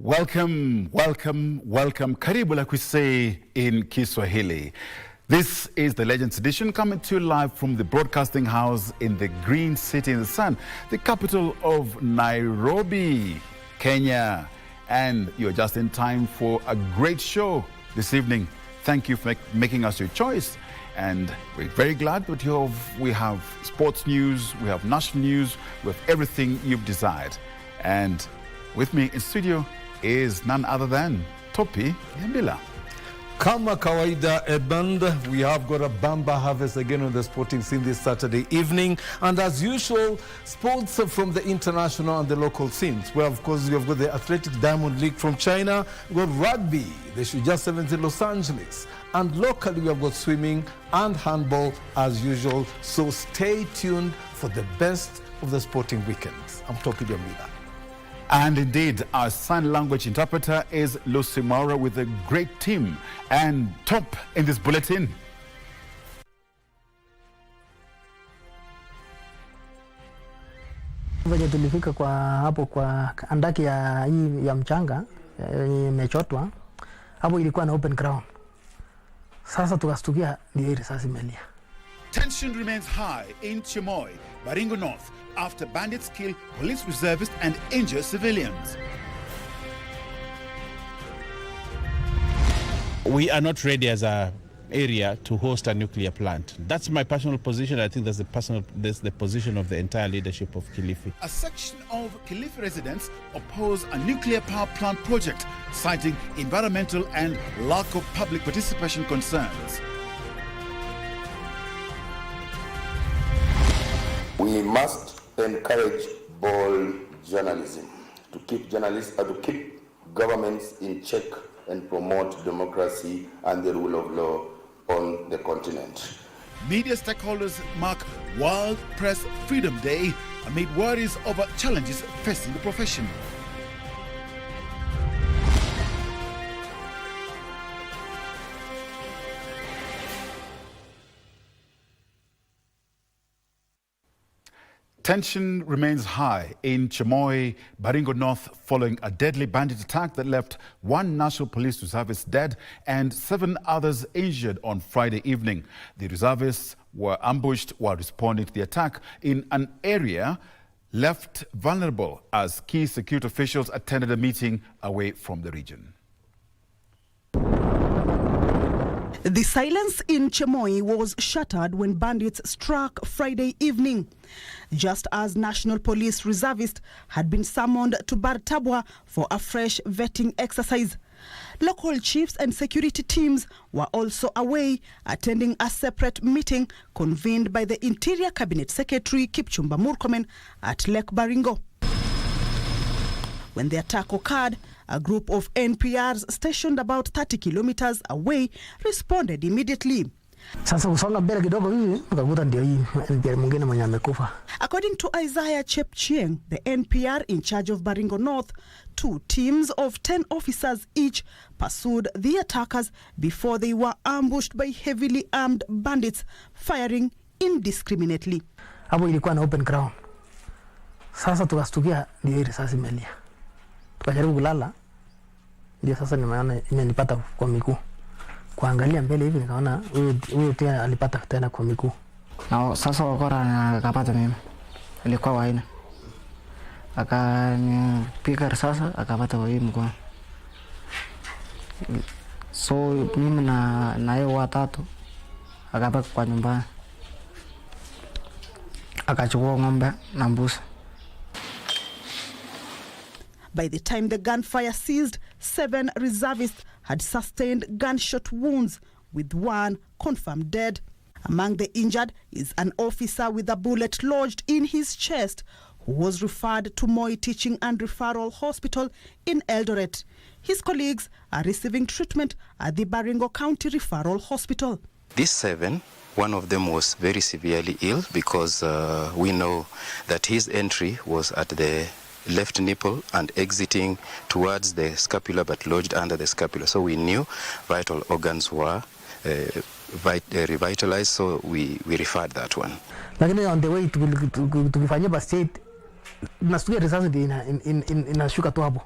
Welcome, welcome, welcome. Karibu like we say in Kiswahili. This is the Legends Edition coming to you live from the broadcasting house in the Green City in the Sun, the capital of Nairobi, Kenya. And you're just in time for a great show this evening. Thank you for making us your choice. And we're very glad that we have sports news, we have national news, we have everything you've desired. And with me in studio is none other than Topi Yambila. Kama kawaida, Edmund, we have got a bamba harvest again on the sporting scene this Saturday evening. And as usual, sports from the international and the local scenes. Where, of course, we have got the Athletic Diamond League from China. We've got rugby, the Shujaa Sevens in Los Angeles. And locally, we have got swimming and handball as usual. So stay tuned for the best of the sporting weekends. I'm Topi Yambila. And indeed, our sign language interpreter is Lucy Maura with a great team. And top in this bulletin. Vile tulifika kwa hapo kwa andaki ya mchanga imechotwa hapo, ilikuwa na open ground. Sasa tukastukia ndio risasi imelia. Tension remains high in Chimoy, Baringo North, after bandits kill police reservists and injure civilians. We are not ready as an area to host a nuclear plant. That's my personal position. I think that's the position of the entire leadership of Kilifi. A section of Kilifi residents oppose a nuclear power plant project, citing environmental and lack of public participation concerns. We must encourage bold journalism to keep governments in check and promote democracy and the rule of law on the continent. Media stakeholders mark World Press Freedom Day amid worries over challenges facing the profession. Tension remains high in Chimoy, Baringo North, following a deadly bandit attack that left one national police reservist dead and 7 others injured on Friday evening. The reservists were ambushed while responding to the attack in an area left vulnerable as key security officials attended a meeting away from the region. The silence in Chimoy was shattered when bandits struck Friday evening, just as National Police reservists had been summoned to Bartabwa for a fresh vetting exercise. Local chiefs and security teams were also away, attending a separate meeting convened by the Interior Cabinet Secretary Kipchumba Murkomen at Lake Baringo. When the attack occurred, a group of NPRs stationed about 30 kilometers away responded immediately. Sasa usonga mbele kidogo hivi ukakuta ndio hii NPR mwingine mwenye amekufa. According to Isaiah Chepchieng, the NPR in charge of Baringo North, 2 teams of 10 officers each pursued the attackers before they were ambushed by heavily armed bandits firing indiscriminately. Hapo ilikuwa na open ground. Sasa tukastukia ndio risasi imelia. Tukajaribu kulala, ndio sasa nimeona imenipata kwa miguu. Kuangalia mbele hivi nikaona huyu tena alipata tena kwa miguu. Na sasa wakora akapata mimi. Alikuwa waina. Akanipiga risasi akapata kwa hii mkono. So mimi na yeye watatu akabaki kwa nyumbani. Akachukua ng'ombe na mbuzi. By the time the gunfire ceased, 7 reservists had sustained gunshot wounds, with 1 confirmed dead. Among the injured is an officer with a bullet lodged in his chest, who was referred to Moi Teaching and Referral Hospital in Eldoret. His colleagues are receiving treatment at the Baringo County Referral Hospital. These 7, one of them was very severely ill because we know that his entry was at the left nipple and exiting towards the scapula but lodged under the scapula. So we knew vital organs were revitalized, so we referred that one. Lakini on the way tukifanyia state nasikia risasi inashuka tu hapo.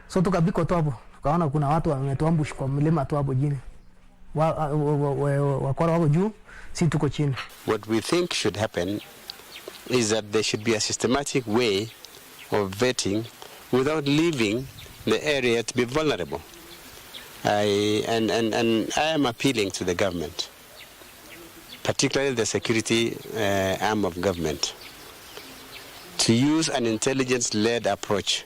So tukabiko tu hapo, tukaona kuna watu wametuambush kwa mlima tu hapo chini. Wakora wako juu, si tuko chini. What we think should happen is that there should be a systematic way of vetting without leaving the area to be vulnerable. I am appealing to the government, particularly the security arm of government, to use an intelligence-led approach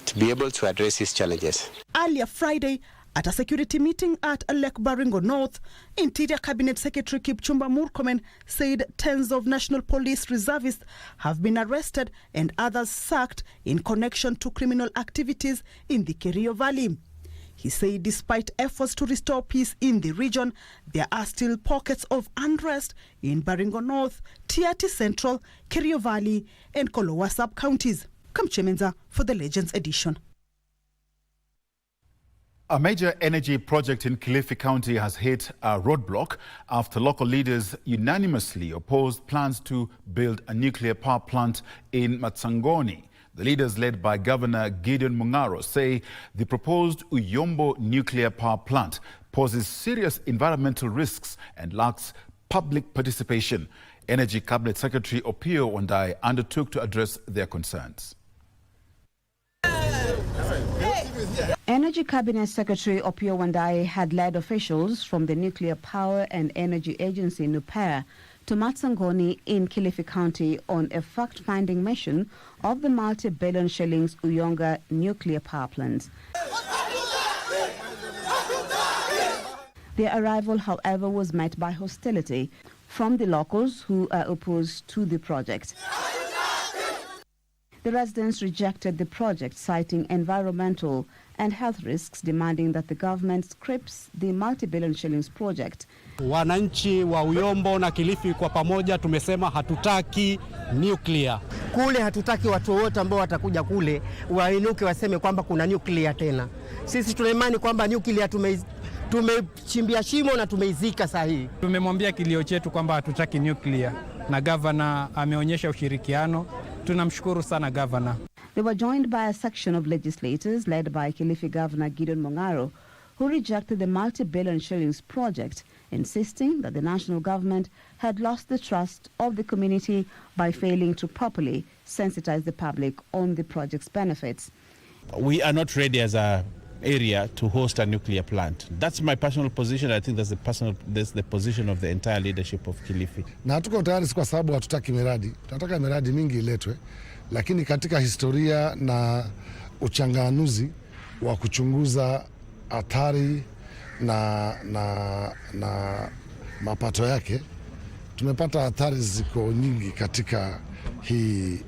to be able to address these challenges. Earlier Friday, at a security meeting at Lake Baringo North, Interior Cabinet Secretary Kipchumba Murkomen said tens of National Police reservists have been arrested and others sacked in connection to criminal activities in the Kerio Valley. He said despite efforts to restore peace in the region, there are still pockets of unrest in Baringo North, Tiati Central, Kerio Valley and Kolowa sub-counties. Kamchemenza for the Legends edition. A major energy project in Kifi County has hit a roadblock after local leaders unanimously opposed plans to build a nuclear power plant in Matsangoni. The leaders, led by Governor Gideon Mungaro, say the proposed Uyombo nuclear power plant poses serious environmental risks and lacks public participation. Energy Cabinet Secretary Opio Wandai undertook to address their concerns. Energy Cabinet Secretary Opio Wandai had led officials from the Nuclear Power and Energy Agency NUPER to Matsangoni in Kilifi County on a fact-finding mission of the multi-billion shillings Uyonga nuclear power plant. Their arrival, however, was met by hostility from the locals who are opposed to the project. The residents rejected the project, citing environmental and health risks, demanding that the government scraps the multi-billion shillings project. Wananchi wa Uyombo na Kilifi kwa pamoja tumesema hatutaki nuclear. Kule hatutaki watu wote ambao watakuja kule wainuke waseme kwamba kuna nuclear tena. Sisi tuna imani kwamba nuclear tumechimbia shimo na tumeizika sahihi. Tumemwambia kilio chetu kwamba hatutaki nuclear na governor ameonyesha ushirikiano. Tunamshukuru sana governor. They were joined by a section of legislators led by Kilifi Governor Gideon Mungaro, who rejected the multi-billion shillings project, insisting that the national government had lost the trust of the community by failing to properly sensitize the public on the project's benefits. We are not ready as a area to host a nuclear plant. That's my personal position. I think that's the position of the entire leadership of Kilifi. Na tuko tayari kwa sababu hatutaki miradi. Tunataka miradi mingi iletwe, lakini katika historia na uchanganuzi wa kuchunguza athari na mapato yake, tumepata athari ziko nyingi katika hii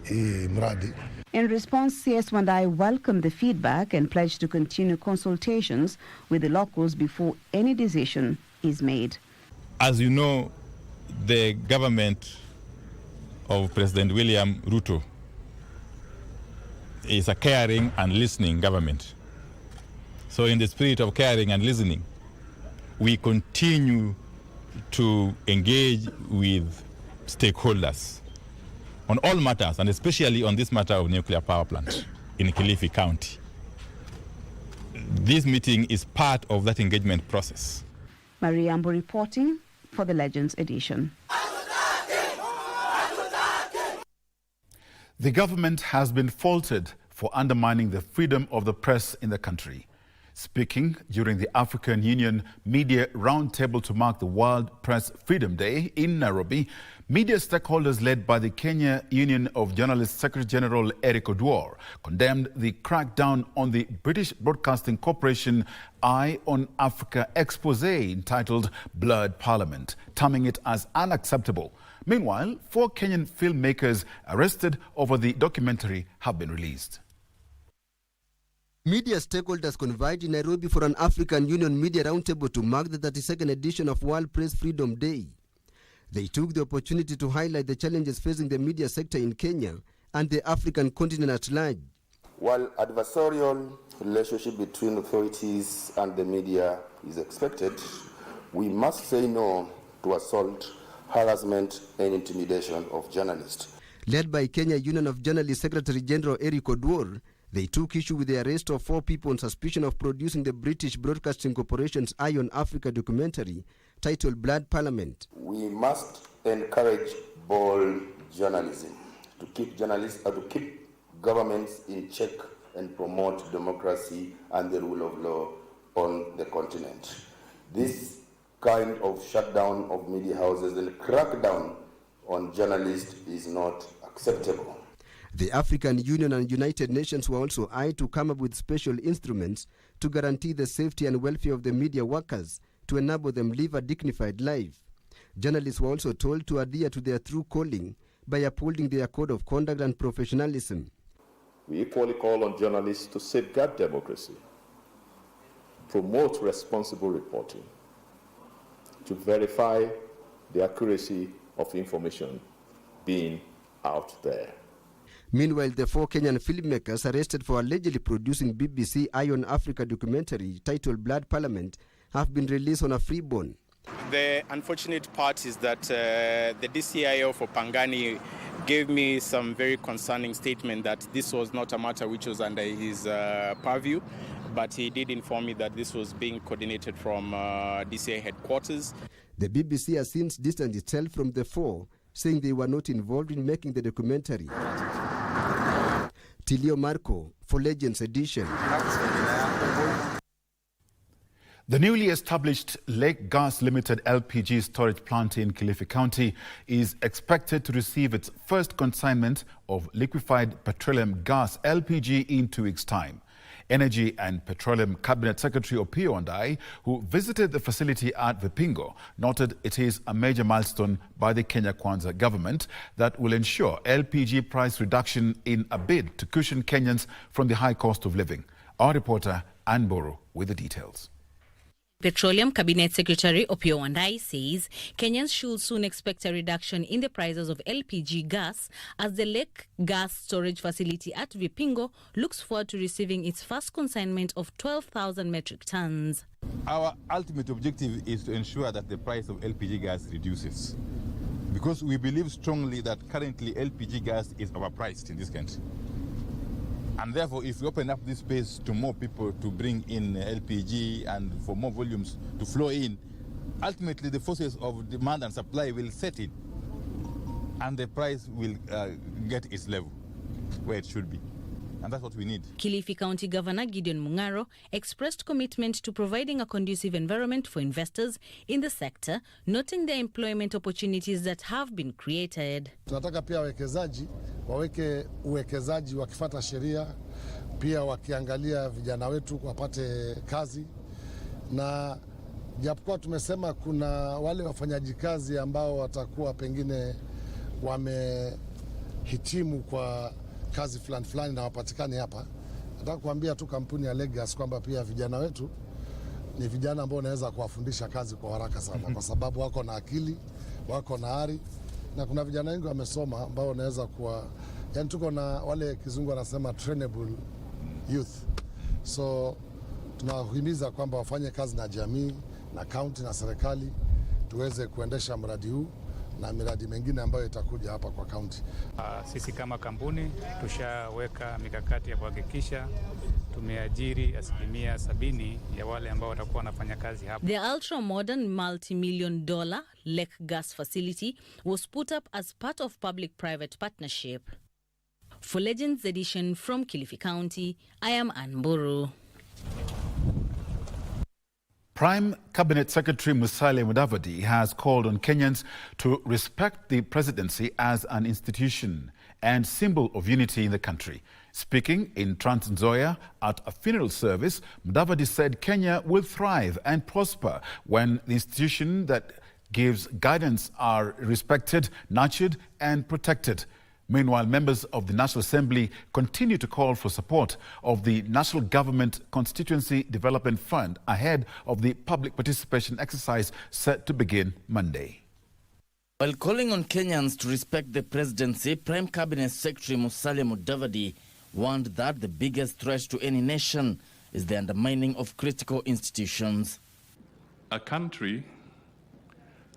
mradi. In response, CS Wandai welcomed the feedback and pledged to continue consultations with the locals before any decision is made. As you know, the government of President William Ruto is a caring and listening government. So in the spirit of caring and listening, we continue to engage with stakeholders on all matters, and especially on this matter of nuclear power plant in Kilifi County. This meeting is part of that engagement process. Maria Ambo reporting for the Legends edition. The government has been faulted for undermining the freedom of the press in the country. Speaking during the African Union Media Roundtable to mark the World Press Freedom Day in Nairobi, media stakeholders led by the Kenya Union of Journalists Secretary General Eric Oduor condemned the crackdown on the British Broadcasting Corporation Eye on Africa expose entitled Blurred Parliament, terming it as unacceptable. Meanwhile, 4 Kenyan filmmakers arrested over the documentary have been released. Media stakeholders converged in Nairobi for an African Union Media Roundtable to mark the 32nd edition of World Press Freedom Day. They took the opportunity to highlight the challenges facing the media sector in Kenya and the African continent at large. While adversarial relationship between authorities and the media is expected, we must say no to assault, harassment and intimidation of journalists. Led by Kenya Union of Journalists Secretary General Eric Oduor, They took issue with the arrest of 4 people on suspicion of producing the British Broadcasting Corporation's Eye on Africa documentary titled Blood Parliament. We must encourage bold journalism to keep governments in check and promote democracy and the rule of law on the continent. This kind of shutdown of media houses and crackdown on journalists is not acceptable. The African Union and United Nations were also eyed to come up with special instruments to guarantee the safety and welfare of the media workers to enable them live a dignified life. Journalists were also told to adhere to their true calling by upholding their code of conduct and professionalism. We equally call on journalists to safeguard democracy, promote responsible reporting, to verify the accuracy of information being out there. Meanwhile, the 4 Kenyan filmmakers arrested for allegedly producing BBC Eye on Africa documentary titled Blood Parliament have been released on a free bond. The unfortunate part is that the DCIO for Pangani gave me some very concerning statement that this was not a matter which was under his purview, but he did inform me that this was being coordinated from DCI headquarters. The BBC has since distanced itself from the 4, saying they were not involved in making the documentary. Tilio Marco for Legends Edition. The newly established Lake Gas Limited LPG storage plant in Kilifi County is expected to receive its first consignment of liquefied petroleum gas LPG in 2 weeks' time. Energy and Petroleum Cabinet Secretary Opiyo Wandayi, who visited the facility at Vipingo, noted it is a major milestone by the Kenya Kwanza government that will ensure LPG price reduction in a bid to cushion Kenyans from the high cost of living. Our reporter Ann Boro with the details. Petroleum Cabinet Secretary Opiyo Wandayi says Kenyans should soon expect a reduction in the prices of LPG gas as the Lake Gas Storage Facility at Vipingo looks forward to receiving its first consignment of 12,000 metric tons. Our ultimate objective is to ensure that the price of LPG gas reduces, because we believe strongly that currently LPG gas is overpriced in this country. And therefore, if we open up this space to more people to bring in LPG and for more volumes to flow in, ultimately the forces of demand and supply will set in and the price will get its level where it should be. And that's what we need. Kilifi County Governor Gideon Mung'aro expressed commitment to providing a conducive environment for investors in the sector, noting the employment opportunities that have been created. Tunataka pia wawekezaji waweke uwekezaji wakifuata sheria, pia wakiangalia vijana wetu wapate kazi, na japokuwa tumesema kuna wale wafanyaji kazi ambao watakuwa pengine wamehitimu kwa kazi fulani na wapatikani hapa. Nataka kuambia tu kampuni ya Legas kwamba pia vijana wetu ni vijana ambao wanaweza kuwafundisha kazi kwa haraka sana kwa sababu wako na akili, wako na ari, na kuna vijana wengi wamesoma ambao wanaweza kuwa, yani tuko na wale kizungu wanasema trainable youth. So tunawahimiza kwamba wafanye kazi na jamii na county na serikali tuweze kuendesha mradi huu na miradi mengine ambayo itakuja hapa kwa county. Sisi kama kampuni tushaweka mikakati ya kuhakikisha tumeajiri 70% ya wale ambao watakuwa wanafanya kazi hapa. The ultra-modern multi-million-dollar Lake Gas facility was put up as part of public-private partnership. For Legends Edition from Kilifi County, I am Ann Boro. Prime Cabinet Secretary Musalia Mudavadi has called on Kenyans to respect the presidency as an institution and symbol of unity in the country. Speaking in Trans Nzoia at a funeral service, Mudavadi said Kenya will thrive and prosper when the institution that gives guidance are respected, nurtured and protected. Meanwhile, members of the National Assembly continue to call for support of the National Government Constituency Development Fund ahead of the public participation exercise set to begin Monday. While calling on Kenyans to respect the presidency, Prime Cabinet Secretary Musalia Mudavadi warned that the biggest threat to any nation is the undermining of critical institutions. A country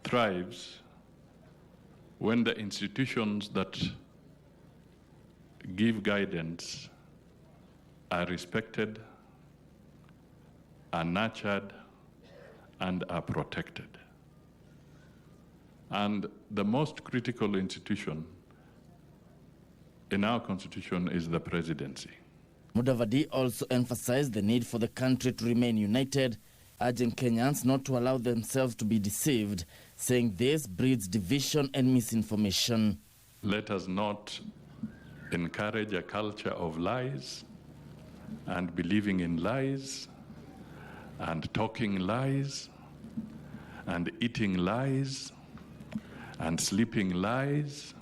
thrives when the institutions that give guidance are respected, are nurtured, and are protected. And the most critical institution in our constitution is the presidency. Mudavadi also emphasized the need for the country to remain united, urging Kenyans not to allow themselves to be deceived, saying this breeds division and misinformation. Let us not encourage a culture of lies and believing in lies and talking lies and eating lies and sleeping lies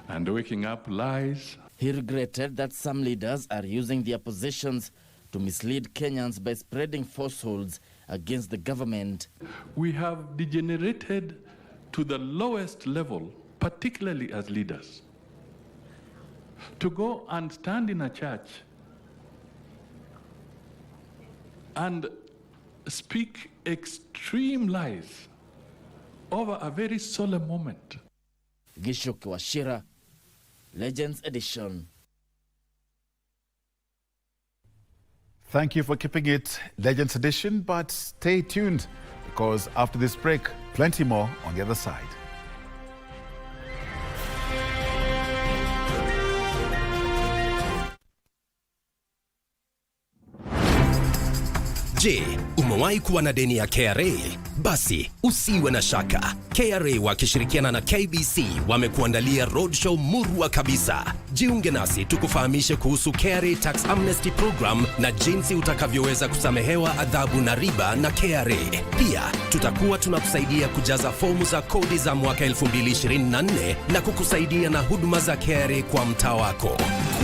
and waking up lies. He regretted that some leaders are using their positions to mislead Kenyans by spreading falsehoods against the government. We have degenerated to the lowest level, particularly as leaders. To go and stand in a church and speak extreme lies over a very solemn moment. Gisho Kiwashira, Legends Edition. Thank you for keeping it Legends Edition, but stay tuned because after this break, plenty more on the other side. Je, umewahi kuwa na deni ya KRA? Basi usiwe na shaka. KRA wakishirikiana na KBC wamekuandalia roadshow murwa kabisa. Jiunge nasi tukufahamishe kuhusu KRA Tax Amnesty Program na jinsi utakavyoweza kusamehewa adhabu na riba na KRA. Pia tutakuwa tunakusaidia kujaza fomu za kodi za mwaka 2024 na kukusaidia na huduma za KRA kwa mtaa wako.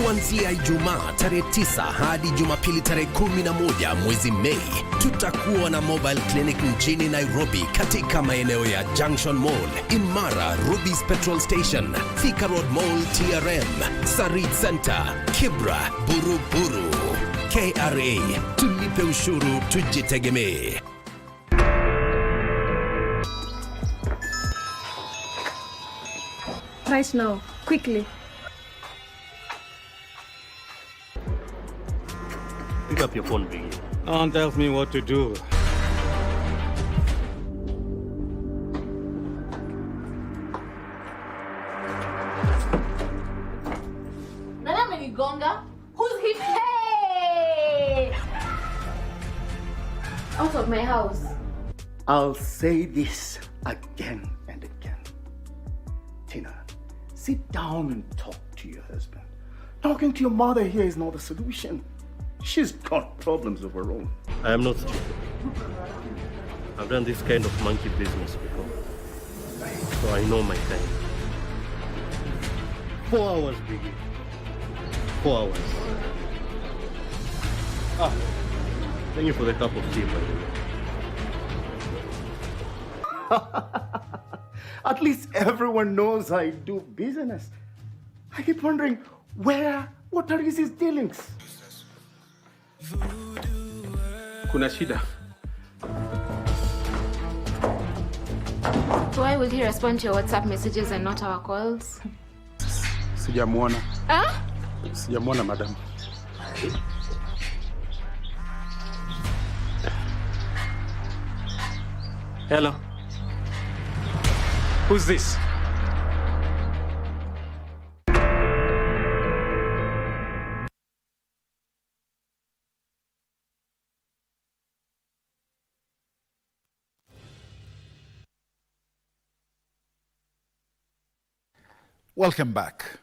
Kuanzia Ijumaa tarehe 9 hadi Jumapili tarehe 11 mwezi Mei, tutakuwa na mobile clinic mjini Nairobi katika maeneo ya Junction Mall, Imara, Rugby's Petrol Station, Thika Road Mall, TRM, Sarit Center, Kibra, Buruburu. KRA, tulipe ushuru, tujitegemee. Right now, quickly. Pick up your phone, Biggie. No one tells me what to do. Nani amenigonga? Who's he? Hey! Out of my house. I'll say this again and again. Tina, sit down and talk to your husband. Talking to your mother here is not the solution. She's got problems of her own. I am not stupid. I've done this kind of monkey business before. So I know my kind. 4 hours, Biggie. 4 hours. Thank you for the cup of tea, by the way. At least everyone knows I do business. I keep wondering, what are his dealings? Kuna shida. Why will he respond to your WhatsApp messages and not our calls? Sijamuona. Huh? Sijamuona, madam. Hello. Who's this? Welcome back.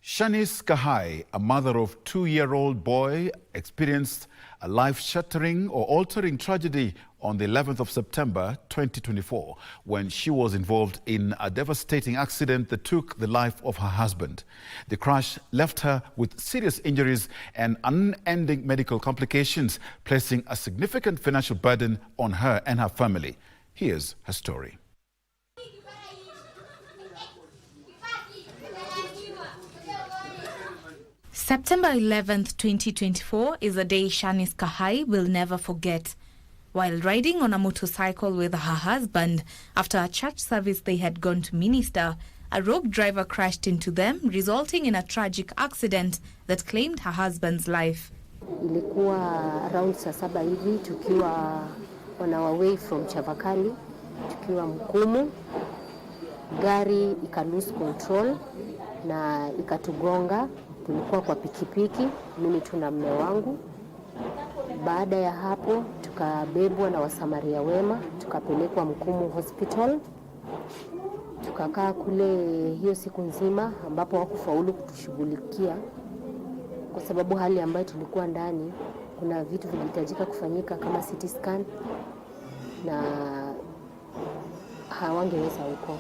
Shanis Kahai, a mother of a 2-year-old boy, experienced a life-shattering or altering tragedy on the 11th of September 2024 when she was involved in a devastating accident that took the life of her husband. The crash left her with serious injuries and unending medical complications, placing a significant financial burden on her and her family. Here's her story. September 11th, 2024 is a day Shanis Kahai will never forget. While riding on a motorcycle with her husband after a church service they had gone to minister, a rogue driver crashed into them, resulting in a tragic accident that claimed her husband's life. Ilikuwa around saa 7 hivi tukiwa on our way from Chavakali, tukiwa Mkumu, gari ika lose control na ikatugonga. Tulikuwa kwa pikipiki, mimi tuna mume wangu. Baada ya hapo tukabebwa na wasamaria wema, tukapelekwa Mkumu hospital. Tukakaa kule hiyo siku nzima ambapo hawakufaulu kutushughulikia kwa sababu hali ambayo tulikuwa ndani, kuna vitu vilihitajika kufanyika kama CT scan na hawangeweza huko.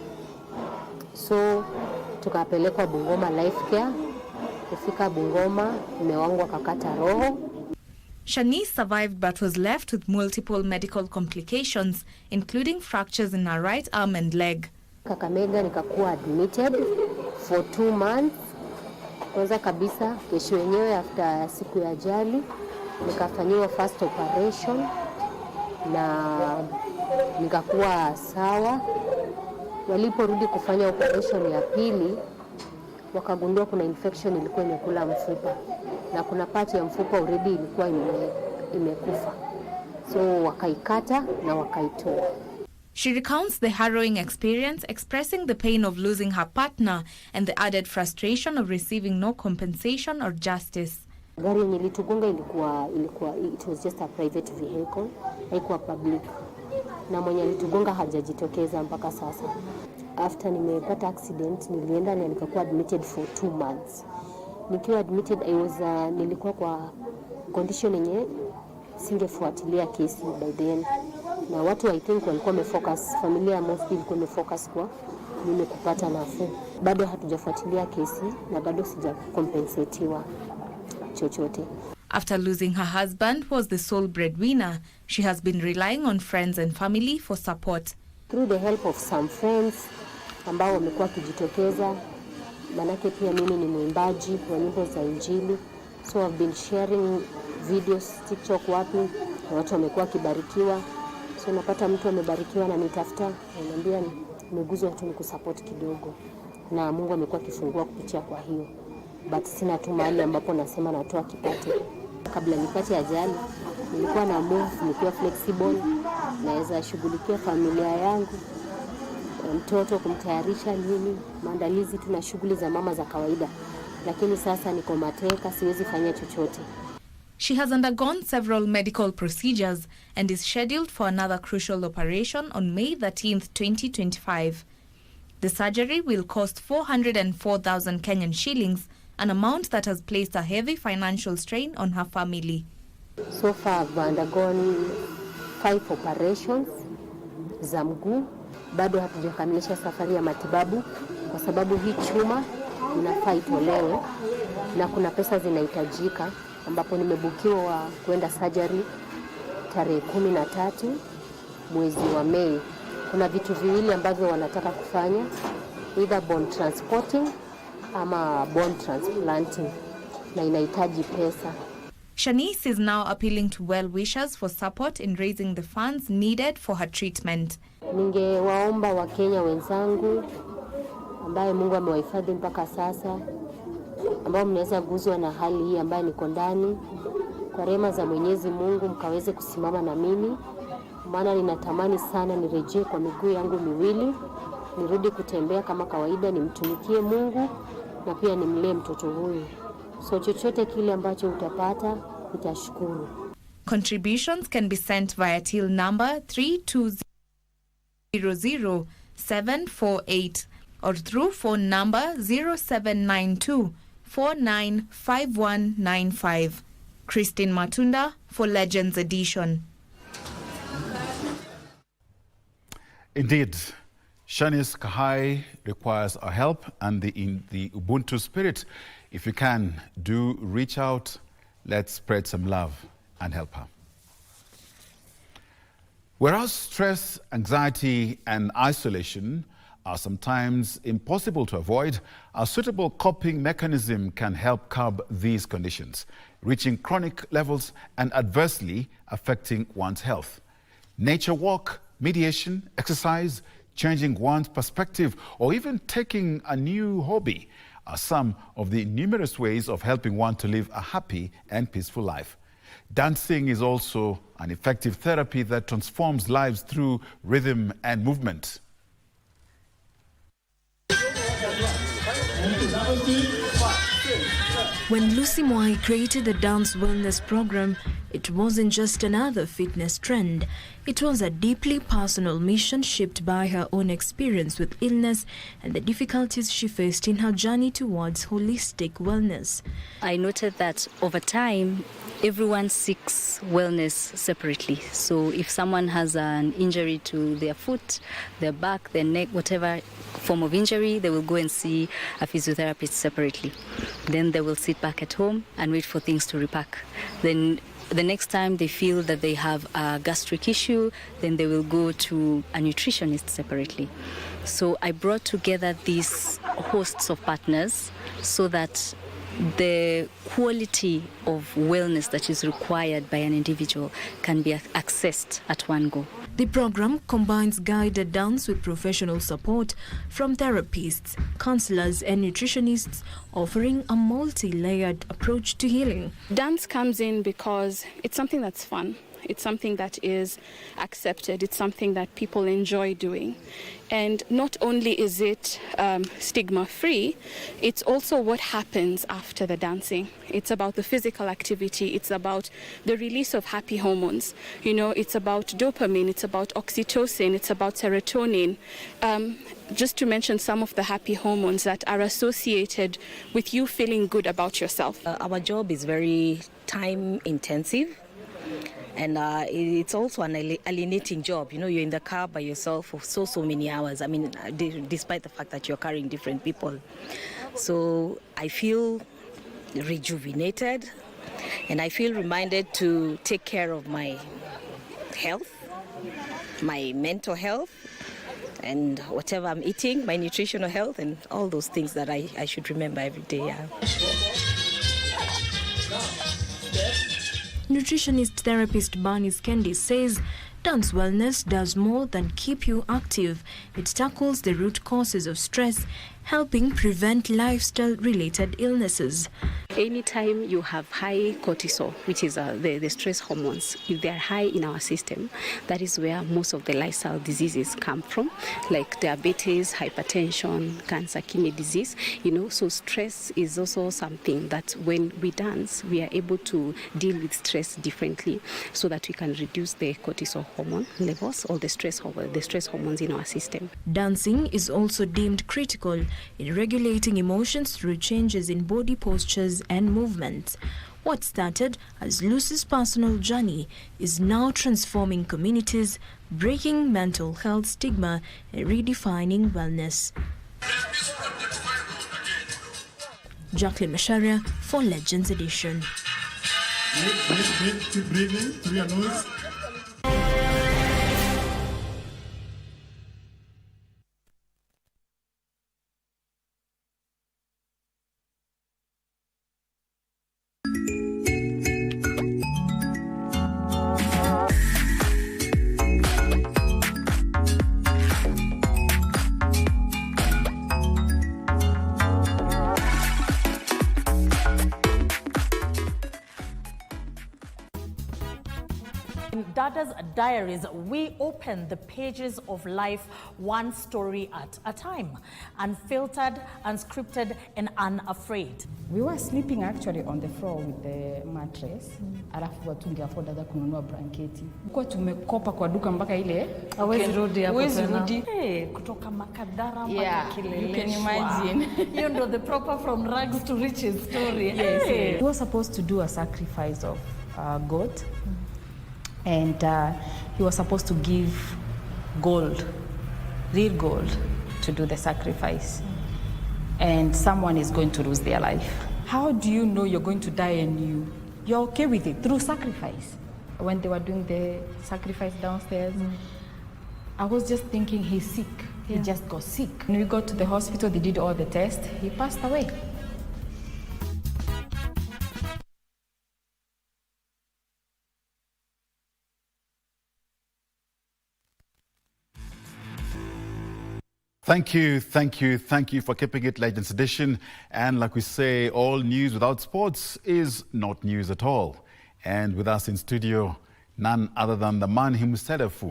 So tukapelekwa Bungoma Life Care. Kufika Bungoma, mume wangu akakata roho. Shanis survived but was left with multiple medical complications, including fractures in her right arm and leg. Kakamega nikakuwa admitted for 2 months. Kwanza kabisa kesho yenyewe after siku ya ajali nikafanyiwa first operation na nikakuwa sawa. Waliporudi kufanya operation ya pili wakagundua kuna infection ilikuwa imekula mfupa na kuna part ya mfupa already ilikuwa imekufa. So wakaikata na wakaitoa. She recounts the harrowing experience, expressing the pain of losing her partner and the added frustration of receiving no compensation or justice. Gari yenye ilitugonga ilikuwa it was just a private vehicle, haikuwa public. Na mwenye alitugonga hajajitokeza mpaka sasa. After nimepata accident nilienda na nikakuwa admitted for 2 months. Nikiwa admitted nilikuwa kwa condition yenye singefuatilia kesi by then. Na watu I think walikuwa wamefocus, familia mostly ilikuwa imefocus kwa mimi kupata nafuu. Bado hatujafuatilia kesi na bado sijakompensetiwa chochote. After losing her husband, who was the sole breadwinner, she has been relying on friends and family for support. Through the help of some friends ambao wamekuwa kujitokeza, manake pia mimi ni mwimbaji wa nyimbo za Injili, so I've been sharing videos TikTok wapi na watu wamekuwa kibarikiwa. So napata mtu amebarikiwa na nitafuta, ananiambia nimeguzwa tu nikusupport kidogo. Na Mungu amekuwa akifungua kupitia kwa hiyo. But sina tu mahali ambapo nasema natoa kipato. Kabla nipate ajali, nilikuwa na move, nilikuwa flexible, naweza shughulikia familia yangu, mtoto kumtayarisha nini, maandalizi tu na shughuli za mama za kawaida. Lakini sasa niko mateka, siwezi fanya chochote. She has undergone several medical procedures and is scheduled for another crucial operation on May 13th, 2025. The surgery will cost 404,000 Kenyan shillings, an amount that has placed a heavy financial strain on her family. So far I've undergone 5 operations za mguu. Bado hatujakamilisha safari ya matibabu kwa sababu hii chuma inafaa itolewe na kuna pesa zinahitajika, ambapo nimebukiwa kwenda surgery tarehe 13 mwezi wa Mei. Kuna vitu viwili ambavyo wanataka kufanya, either bone transporting ama bone transplanting, na inahitaji pesa. Shanis is now appealing to well-wishers for support in raising the funds needed for her treatment. Ningewaomba Wakenya wenzangu ambaye Mungu amewahifadhi mpaka sasa, ambao mnaweza guzwa na hali hii ambayo niko ndani, kwa rehema za Mwenyezi Mungu mkaweze kusimama na mimi, maana ninatamani sana nirejee kwa miguu yangu miwili, nirudi kutembea kama kawaida, nimtumikie Mungu na pia nimlee mtoto huyu. So chochote kile ambacho utapata, nitashukuru. Contributions can be sent via till number 32000748 or through phone number 0792495195. Christine Matunda for Legends Edition. Indeed, Shanis Kahai requires our help, and in the Ubuntu spirit, if you can, do reach out. Let's spread some love and help her. Whereas stress, anxiety, and isolation are sometimes impossible to avoid, a suitable coping mechanism can help curb these conditions, reaching chronic levels and adversely affecting one's health. Nature walk, mediation, exercise, changing one's perspective, or even taking a new hobby are some of the numerous ways of helping one to live a happy and peaceful life. Dancing is also an effective therapy that transforms lives through rhythm and movement. When Lucy Mwai created the Dance Wellness Program, it wasn't just another fitness trend. It was a deeply personal mission shaped by her own experience with illness and the difficulties she faced in her journey towards holistic wellness. I noted that over time, everyone seeks wellness separately. So if someone has an injury to their foot, their back, their neck, whatever form of injury, they will go and see a physiotherapist separately. Then they will sit back at home and wait for things to repack. Then the next time they feel that they have a gastric issue, then they will go to a nutritionist separately. So I brought together these hosts of partners so that the quality of wellness that is required by an individual can be accessed at one go. The program combines guided dance with professional support from therapists, counselors and nutritionists, offering a multi-layered approach to healing. Dance comes in because it's something that's fun. It's something that is accepted. It's something that people enjoy doing. And not only is it stigma-free, it's also what happens after the dancing. It's about the physical activity. It's about the release of happy hormones. You know, it's about dopamine. It's about oxytocin. It's about serotonin. Just to mention some of the happy hormones that are associated with you feeling good about yourself. Our job is very time-intensive. And it's also an alienating job. You know, you're in the car by yourself for so many hours. I mean, despite the fact that you're carrying different people. So I feel rejuvenated and I feel reminded to take care of my health, my mental health, and whatever I'm eating, my nutritional health, and all those things that I should remember every day. Yeah. Nutritionist therapist Barney Kendi says dance wellness does more than keep you active. It tackles the root causes of stress, helping prevent lifestyle-related illnesses. Anytime you have high cortisol, which is the stress hormones, if they are high in our system, that is where most of the lifestyle diseases come from, like diabetes, hypertension, cancer, kidney disease. You know, so stress is also something that when we dance, we are able to deal with stress differently, so that we can reduce the cortisol hormone levels or the stress hormones in our system. Dancing is also deemed critical in regulating emotions through changes in body postures and movements. What started as Lucy's personal journey is now transforming communities, breaking mental health stigma, and redefining wellness. Jacqueline Masharia for Legends Edition. Keep breathing through your nose. In Dada's Diaries, we open the pages of life one story at a time, unfiltered, unscripted, and unafraid. We were sleeping actually on the floor with the mattress. Alafu watungi afford hata kununua blanketi. Kwa tumekopa kwa duka mpaka ile hawezi rudi hapo tena. Hey, kutoka Makadara mpaka Kileleshwa. You can imagine. You know, the proper from rags to riches story. Yes. Hey. He was supposed to do a sacrifice of goat. And he was supposed to give gold, real gold, to do the sacrifice. And someone is going to lose their life. How do you know you're going to die and you're okay with it? Through sacrifice. When they were doing the sacrifice downstairs, I was just thinking he's sick. He just got sick. When we got to the hospital, they did all the tests. He passed away. Thank you for keeping it Legends Edition. And like we say, all news without sports is not news at all. And with us in studio, none other than the man himself,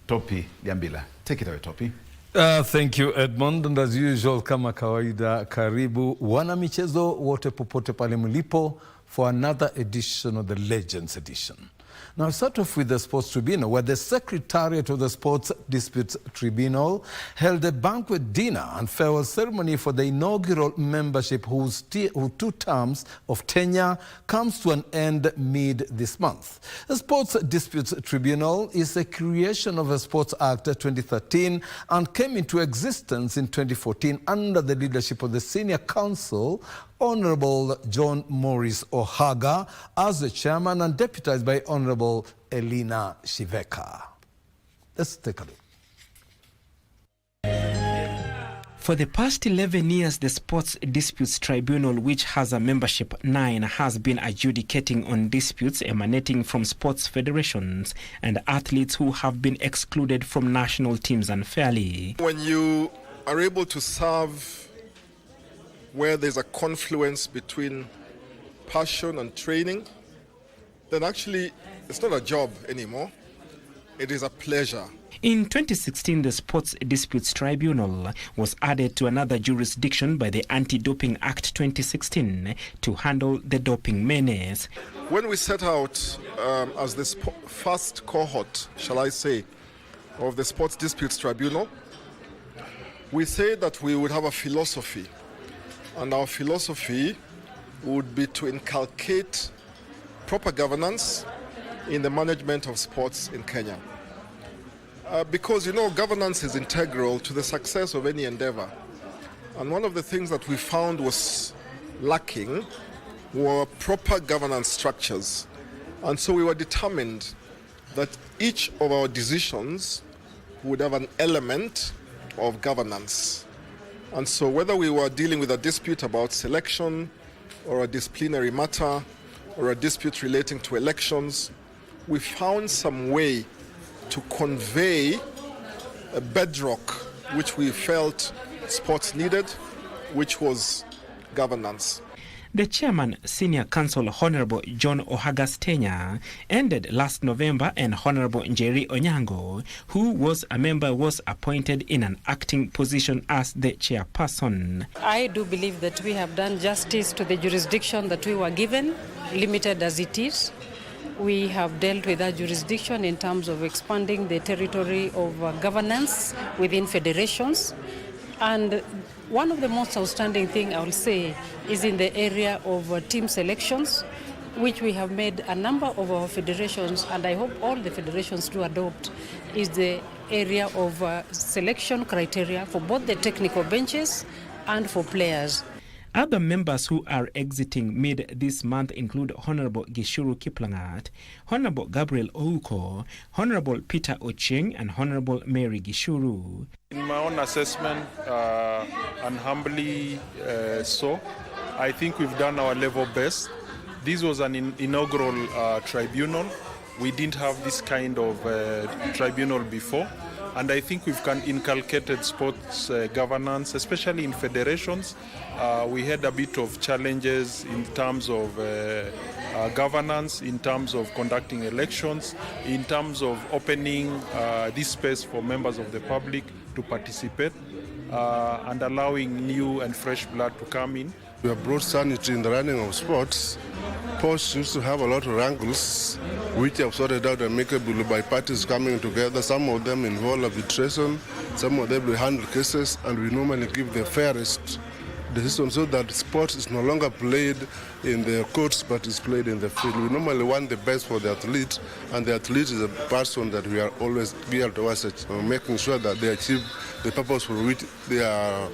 Topi Gambila. Take it away, Topi. Thank you, Edmund. And as usual, kama kawaida, karibu wana michezo wote popote pale mlipo for another edition of the Legends Edition. Now, I'll start off with the Sports Tribunal, where the Secretariat of the Sports Disputes Tribunal held a banquet dinner and farewell ceremony for the inaugural membership whose 2 terms of tenure comes to an end mid this month. The Sports Disputes Tribunal is a creation of the Sports Act 2013 and came into existence in 2014 under the leadership of the Senior Counsel, Honorable John Morris Ohaga, as the chairman and deputized by Honorable Elina Shiveka. Let's take a look. For the past 11 years, the Sports Disputes Tribunal, which has a membership 9, has been adjudicating on disputes emanating from sports federations and athletes who have been excluded from national teams unfairly. When you are able to serve where there's a confluence between passion and training, then actually it's not a job anymore. It is a pleasure. In 2016, the Sports Disputes Tribunal was added to another jurisdiction by the Anti-Doping Act 2016 to handle the doping menace. When we set out as this first cohort, shall I say, of the Sports Disputes Tribunal, we said that we would have a philosophy. And our philosophy would be to inculcate proper governance in the management of sports in Kenya. Because, you know, governance is integral to the success of any endeavor. And one of the things that we found was lacking were proper governance structures. And so we were determined that each of our decisions would have an element of governance. And so whether we were dealing with a dispute about selection or a disciplinary matter or a dispute relating to elections, we found some way to convey a bedrock which we felt sports needed, which was governance. The chairman, Senior Counsel Honorable John Ohaga's tenure ended last November, and Honorable Njeri Onyango, who was a member, was appointed in an acting position as the chairperson. I do believe that we have done justice to the jurisdiction that we were given, limited as it is. We have dealt with that jurisdiction in terms of expanding the territory of governance within federations. And one of the most outstanding things I will say is in the area of team selections, which we have made a number of our federations, and I hope all the federations do adopt, is the area of selection criteria for both the technical benches and for players. Other members who are exiting mid this month include Honorable Gishuru Kiplangat, Honorable Gabriel Ouko, Honorable Peter Ocheng, and Honorable Mary Gishuru. In my own assessment, and humbly so, I think we've done our level best. This was an inaugural tribunal. We didn't have this kind of tribunal before. And I think we've inculcated sports governance, especially in federations. We had a bit of challenges in terms of governance, in terms of conducting elections, in terms of opening this space for members of the public to participate and allowing new and fresh blood to come in. We have brought sanity in the running of sports. Sports used to have a lot of wrangles, which have sorted out amicably by parties coming together. Some of them involve arbitration, some of them will handle cases, and we normally give the fairest decision so that sport is no longer played in the courts, but is played in the field. We normally want the best for the athlete, and the athlete is a person that we are always geared towards making sure that they achieve the purpose for which they are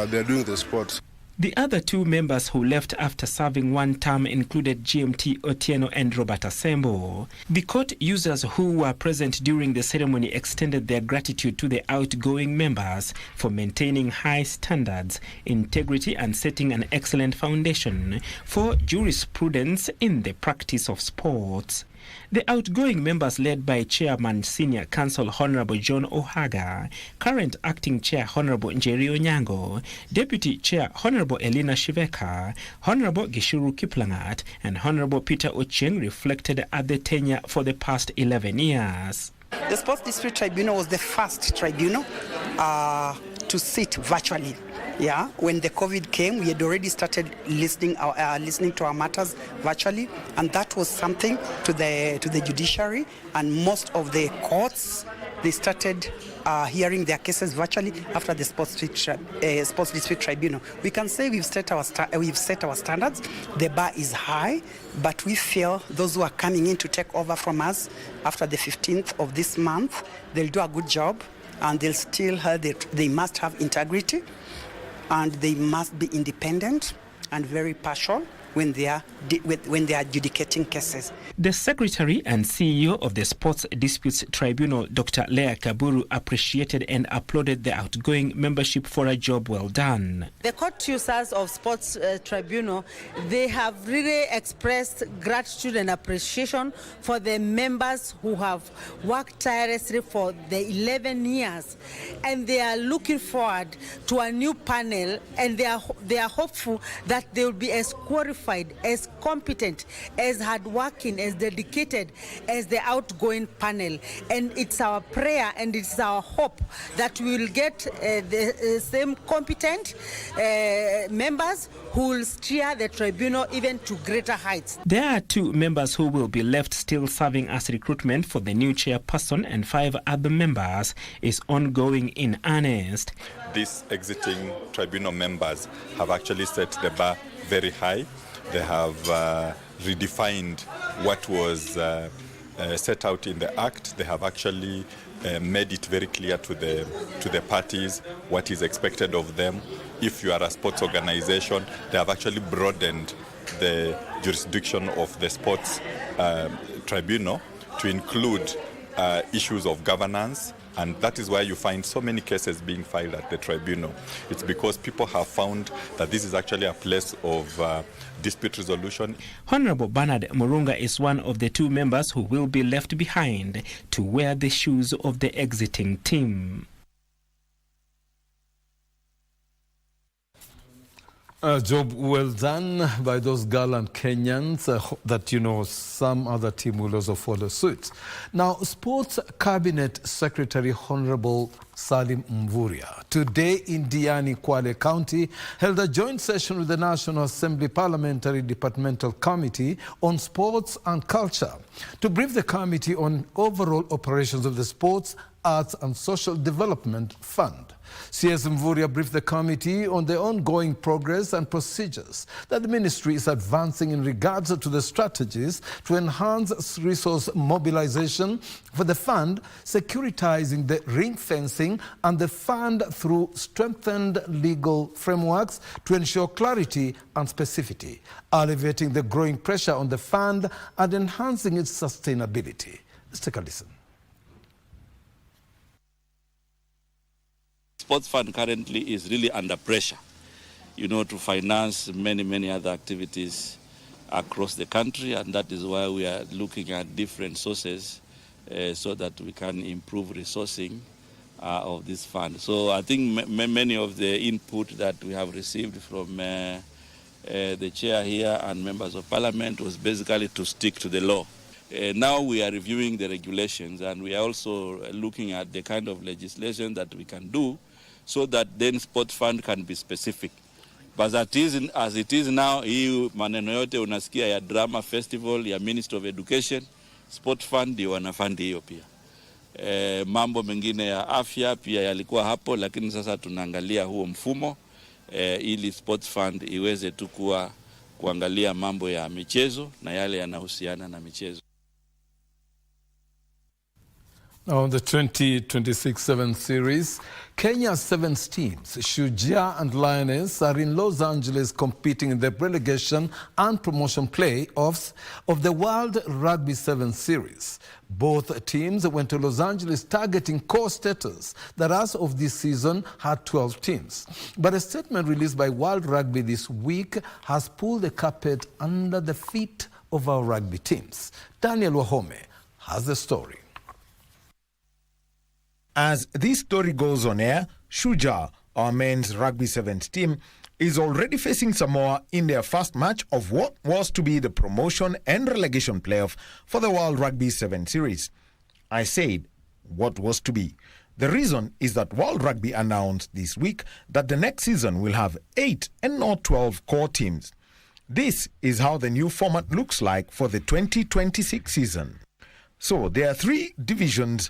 doing the sport. The other 2 members who left after serving 1 term included GMT Otieno and Robert Asembo. The court users who were present during the ceremony extended their gratitude to the outgoing members for maintaining high standards, integrity, and setting an excellent foundation for jurisprudence in the practice of sports. The outgoing members led by Chairman Senior Counsel Honorable John Ohaga, current Acting Chair Honorable Njeri Onyango, Deputy Chair Honorable Elena Shiveka, Honorable Gishuru Kiplangat, and Honorable Peter Ochieng reflected at the tenure for the past 11 years. The Sports Dispute Tribunal was the first tribunal to sit virtually. Yeah, when the COVID came, we had already started listening to our matters virtually, and that was something to the judiciary, and most of the courts, they started hearing their cases virtually after the Sports Dispute Tribunal. We can say we've set our standards. The bar is high, but we feel those who are coming in to take over from us after the 15th of this month, they'll do a good job, and they'll still they must have integrity, and they must be independent and very partial when they are adjudicating cases. The Secretary and CEO of the Sports Disputes Tribunal, Dr. Leah Kaburu, appreciated and applauded the outgoing membership for a job well done. The court users of Sports Tribunal, they have really expressed gratitude and appreciation for the members who have worked tirelessly for the 11 years, and they are looking forward to a new panel, and they are hopeful that they will be as qualified, as competent, as hardworking, as dedicated as the outgoing panel. And it's our prayer and it's our hope that we will get the same competent members who will steer the tribunal even to greater heights. There are 2 members who will be left still serving as recruitment for the new chairperson, and 5 other members is ongoing in earnest. These exiting tribunal members have actually set the bar very high. They have redefined what was set out in the Act. They have actually made it very clear to the parties what is expected of them. If you are a sports organization, they have actually broadened the jurisdiction of the sports tribunal to include issues of governance. And that is why you find so many cases being filed at the tribunal. It's because people have found that this is actually a place of dispute resolution. Honorable Bernard Murunga is one of the 2 members who will be left behind to wear the shoes of the exiting team. Job well done by those gallant Kenyans that, some other team will also follow suit. Now, Sports Cabinet Secretary Honorable Salim Mvurya, today in Diani, Kwale County, held a joint session with the National Assembly Parliamentary Departmental Committee on Sports and Culture to brief the committee on overall operations of the Sports, Arts and Social Development Fund. CS Mvurya briefed the committee on the ongoing progress and procedures that the ministry is advancing in regards to the strategies to enhance resource mobilization for the fund, securitizing the ring fencing and the fund through strengthened legal frameworks to ensure clarity and specificity, alleviating the growing pressure on the fund and enhancing its sustainability. Let's take a listen. Sports fund currently is really under pressure, to finance many other activities across the country, and that is why we are looking at different sources so that we can improve resourcing of this fund. So I think many of the input that we have received from the chair here and members of parliament was basically to stick to the law. Now we are reviewing the regulations, and we are also looking at the kind of legislation that we can do so that then sports fund can be specific. But as it is now, hii maneno yote unasikia ya drama festival, ya Ministry of Education, sports fund ndio wanafandi hiyo pia. Mambo mengine ya afya pia yalikuwa hapo, lakini sasa tunaangalia huo mfumo ili sports fund iweze tu kuangalia mambo ya michezo na yale yanahusiana na michezo. Now, on the 2026 7 Series, Kenya's 7 teams, Shujaa and Lioness, are in Los Angeles competing in the relegation and promotion playoffs of the World Rugby 7 Series. Both teams went to Los Angeles targeting core status that as of this season had 12 teams. But a statement released by World Rugby this week has pulled the carpet under the feet of our rugby teams. Daniel Wahome has the story. As this story goes on air, Shujaa, our men's rugby sevens team, is already facing Samoa in their first match of what was to be the promotion and relegation playoff for the World Rugby 7 Series. I said, what was to be. The reason is that World Rugby announced this week that the next season will have 8 and not 12 core teams. This is how the new format looks like for the 2026 season. So there are 3 divisions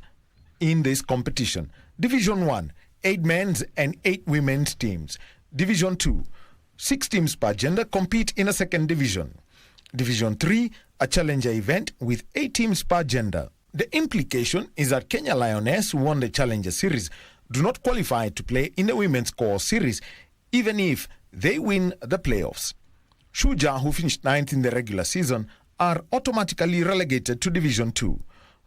in this competition. Division 1, 8 men's and 8 women's teams. Division 2, 6 teams per gender compete in a second division. Division 3, a challenger event with 8 teams per gender. The implication is that Kenya Lioness, who won the Challenger Series, do not qualify to play in the Women's Core Series, even if they win the playoffs. Shujaa, who finished 9th in the regular season, are automatically relegated to Division 2.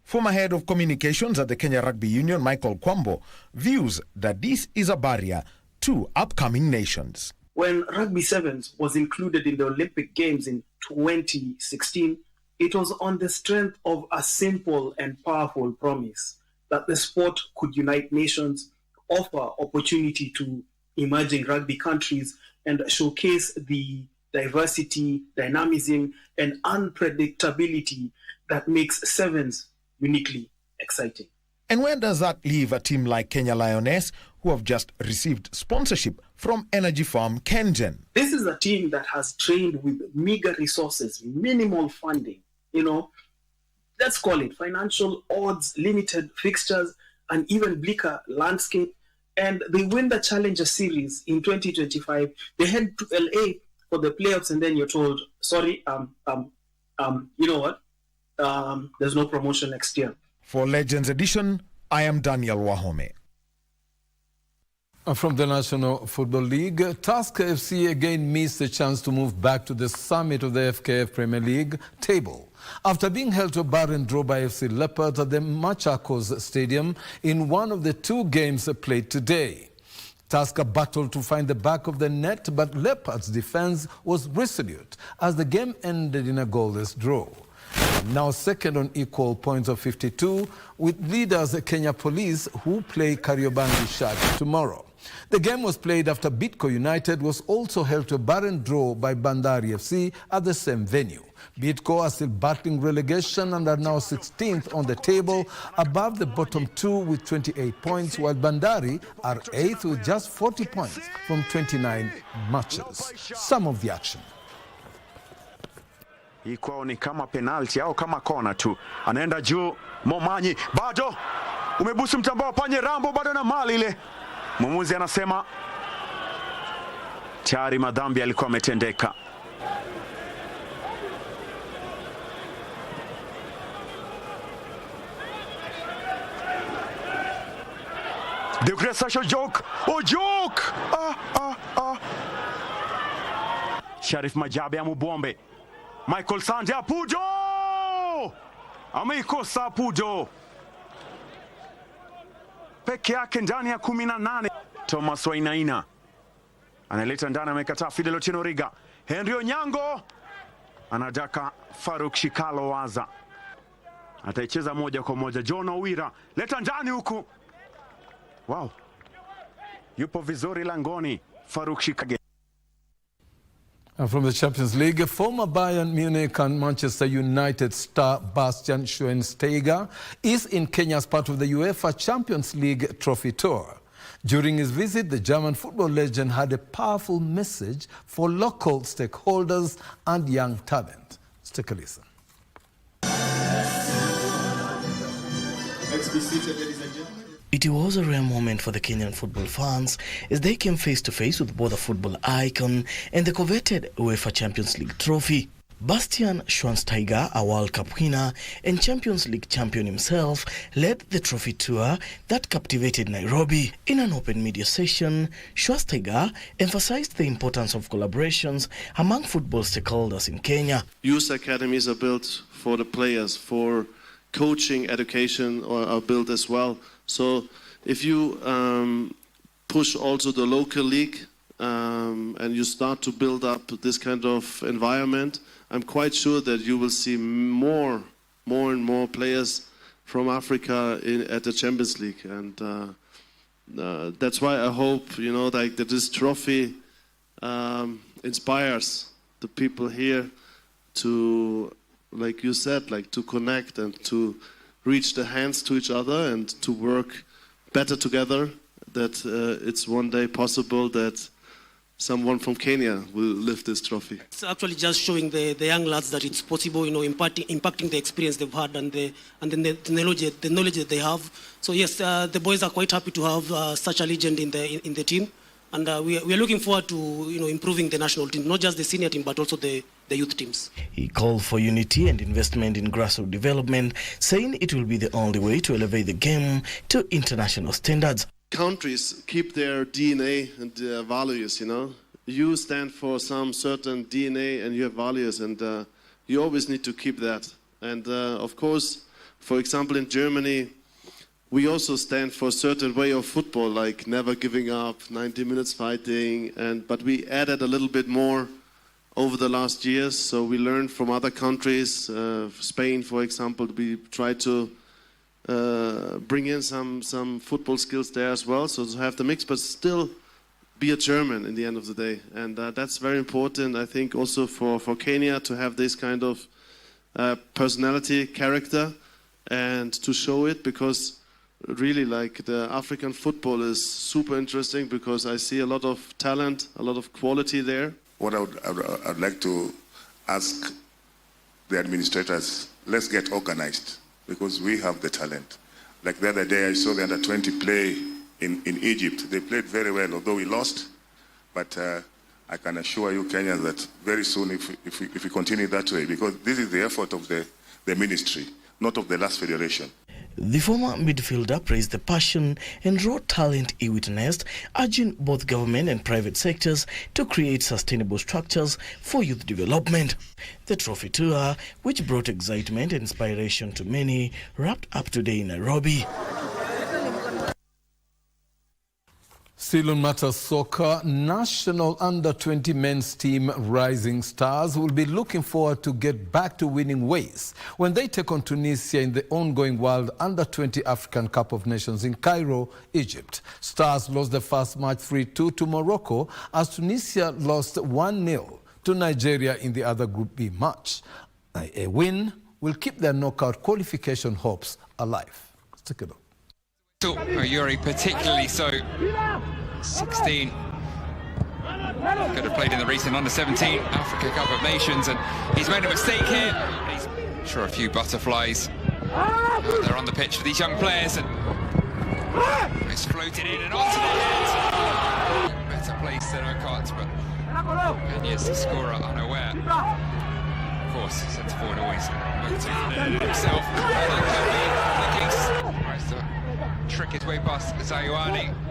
Former head of communications at the Kenya Rugby Union, Michael Kwambo, views that this is a barrier to upcoming nations. When Rugby Sevens was included in the Olympic Games in 2016, it was on the strength of a simple and powerful promise that the sport could unite nations, offer opportunity to emerging rugby countries, and showcase the diversity, dynamism, and unpredictability that makes sevens uniquely exciting. And where does that leave a team like Kenya Lioness, who have just received sponsorship from energy firm Kengen? This is a team that has trained with meager resources, minimal funding, let's call it financial odds, limited fixtures, and even bleaker landscape. And they win the Challenger Series in 2025. They head to LA for the playoffs, and then you're told, sorry, you know what? There's no promotion next year. For Legends Edition, I am Daniel Wahome. From the National Football League, Tusker FC again missed the chance to move back to the summit of the FKF Premier League table after being held to a barren draw by FC Leopards at the Machakos Stadium in one of the 2 games played today. Tusker battled to find the back of the net, but Leopards' defense was resolute as the game ended in a goalless draw. Now second on equal points of 52 with leaders Kenya Police, who play Kariobangi Sharks tomorrow. The game was played after Bidco United was also held to a barren draw by Bandari FC at the same venue. Bidco are still battling relegation and are now 16th on the table, above the bottom 2 with 28 points, while Bandari are 8th with just 40 points from 29 matches. Some of the action. Hii kwao ni kama penalty au kama kona tu. Anaenda juu Momanyi, bado umebusu mtambao panye Rambo, bado na mali ile. Mwamuzi anasema tayari madhambi alikuwa ametendeka. The great social joke. Oh, joke! Sharif Majabe amubombe. Michael Sande Pujo! Ameikosa Pujo. Peke yake ndani ya 18. Thomas Wainaina analeta ndani, amekataa Fidel Otieno Riga. Henry Onyango anadaka Faruk Shikalo Waza. Ataicheza moja kwa moja. John Owira leta ndani huku. Wow. Yupo vizuri langoni Faruk Shikage. And from the Champions League, former Bayern Munich and Manchester United star Bastian Schweinsteiger is in Kenya as part of the UEFA Champions League trophy tour. During his visit, the German football legend had a powerful message for local stakeholders and young talent. Let's take a listen. Let's be seated, ladies and gentlemen. It was a rare moment for the Kenyan football fans as they came face to face with both the football icon and the coveted UEFA Champions League trophy. Bastian Schweinsteiger, a World Cup winner and Champions League champion himself, led the trophy tour that captivated Nairobi. In an open media session, Schweinsteiger emphasized the importance of collaborations among football stakeholders in Kenya. Youth academies are built for the players, for coaching, education are built as well. So if you push also the local league, and you start to build up this kind of environment, I'm quite sure that you will see more and more players from Africa at the Champions League. And that's why I hope, you know, like that this trophy inspires the people here to, like you said, like to connect and to reach the hands to each other and to work better together, that it's one day possible that someone from Kenya will lift this trophy. It's actually just showing the young lads that it's possible, you know, impacting the experience they've had and the knowledge that they have. So yes, the boys are quite happy to have such a legend in the team, and we are looking forward to, you know, improving the national team, not just the senior team but also the youth teams. He called for unity and investment in grassroots development, saying it will be the only way to elevate the game to international standards. Countries keep their DNA and their values, you know. You stand for some certain DNA and you have values, and you always need to keep that. And of course, for example, in Germany, we also stand for a certain way of football, like never giving up, 90 minutes fighting, but we added a little bit more over the last years. So we learned from other countries, Spain, for example. We tried to bring in some football skills there as well, so to have the mix, but still be a German in the end of the day. And that's very important, I think, also for Kenya to have this kind of personality, character, and to show it, because really, like, the African football is super interesting, because I see a lot of talent, a lot of quality there. What I'd like to ask the administrators, let's get organized, because we have the talent. Like the other day, I saw the under-20 play in Egypt. They played very well, although we lost. But I can assure you, Kenyans, that very soon, if we continue that way, because this is the effort of the ministry, not of the last federation. The former midfielder praised the passion and raw talent he witnessed, urging both government and private sectors to create sustainable structures for youth development. The trophy tour, which brought excitement and inspiration to many, wrapped up today in Nairobi. Still on matters soccer, national under-20 men's team Rising Stars will be looking forward to get back to winning ways when they take on Tunisia in the ongoing World Under-20 African Cup of Nations in Cairo, Egypt. Stars lost the first match 3-2 to Morocco, as Tunisia lost 1-0 to Nigeria in the other Group B match. A win will keep their knockout qualification hopes alive. Let's take a look. Yuri particularly so. 16. Could have played in the recent Under-17 Africa Cup of Nations, and he's made a mistake here. He's sure a few butterflies. They're on the pitch for these young players, and it's floated in and onto the net. Better place than Okot, but Kenya's the scorer unaware. Of course, centre forward always himself. Tries to trick his way past Zayuani.